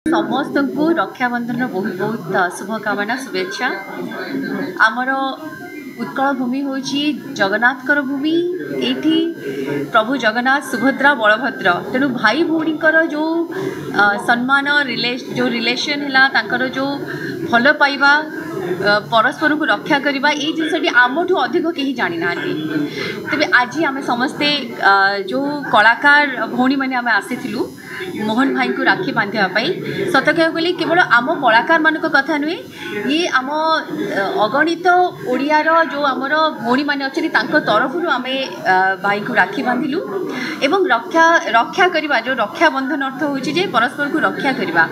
समस्त को रक्षाबंधन बहुत बहुत शुभकामना शुभेच्छा। आमर उत्कल भूमि हूँ जगन्नाथकर भूमि। ये प्रभु जगन्नाथ सुभद्रा बलभद्र तेणु भाई भौणी जो सम्मान जो रिलेशन है जो भल पाइबा परस्पर को रक्षा करवा ये जिनसटी आमठू अधिक कहीं जानी ना। तेज आज आम समस्ते जो कलाकार भौणी मैंने आम आसीलु मोहन भाई को राखी बांधापी सत कह गले केवल आम कलाकार मान कथा नुहे ये आम अगणित ओडियार जो आमर भौणी मैंने अच्छा तरफ आम भाई को राखी बांधिलु एवं रक्षा करवा जो रक्षा बंधन अर्थ हो परस्पर को रक्षा करवा।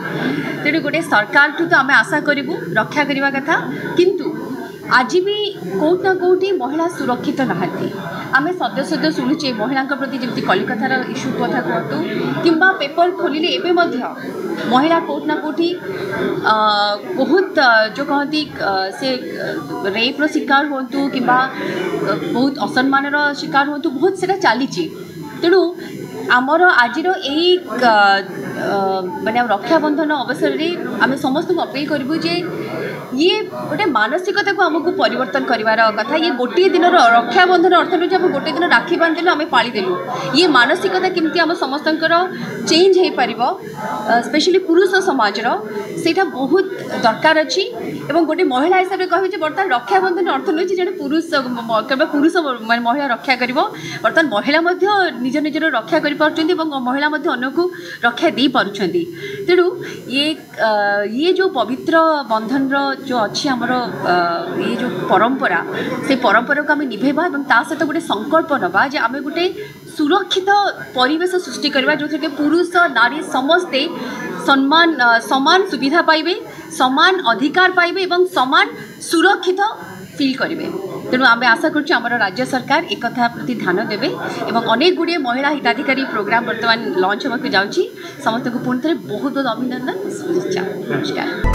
तेणु गोटे सरकार ठू तो आम आशा करूँ रक्षा करवा कथा किंतु आज भी कौट ना कौटी महिला सुरक्षित नहांती। आम सद्य सद्य शुणुचे महिला प्रति जमी कलिकतार इश्यू कथा कहतु कि पेपर खोलिले एवं महिला कौट ना कौटी बहुत जो कहती से रेप्र शिकार हूँ कि बहुत असम्मान शिकार हूँ बहुत से चली। तेणु आमर आज माने रक्षाबंधन अवसर में आम समस्त को अपील करूँ जे ये गोटे मानसिकता को आमको परिवर्तन करार कथा। ये गोटे दिन रक्षाबंधन अर्थ नुहे आम गोटे दिन राखी बांधिलु आम पालीदेलु ये मानसिकता केमती आम समस्त चेंज हो पार स्पेशली पुरुष समाज सेटा बहुत दरकार अच्छी। एवं गोटे महिला हिसाब से कहे बर्तमान रक्षाबंधन अर्थ नुहे जड़े पुरुष केवल पुरुष महिला रक्षा कर बर्तमान महिला निज निजर रक्षा कर महिला अन्य को रक्षा दे पारुछंती। तेणु ये जो पवित्र बंधन जो अच्छी आमर ये जो परंपरा से परंपरा को आम निभेबा और ता सहित गोटे संकल्प नवा जे आम गोटे सुरक्षित परिवेश सृष्टि करवा जो कि पुरुष नारी समस्ते सम्मान समान सुविधा पाइबे समान अधिकार पाइबे एवं समान सुरक्षित फील करेंगे। तेणु आम आशा करुँ आम राज्य सरकार एक कथा प्रति ध्यान देवे एवं अनेक गुड़े महिला हिताधिकारी प्रोग्राम बर्तमान लॉन्च होगा जाऊँगी। समस्त को पुणी थे बहुत बहुत अभिनंदन शुभेच्छा। नमस्कार।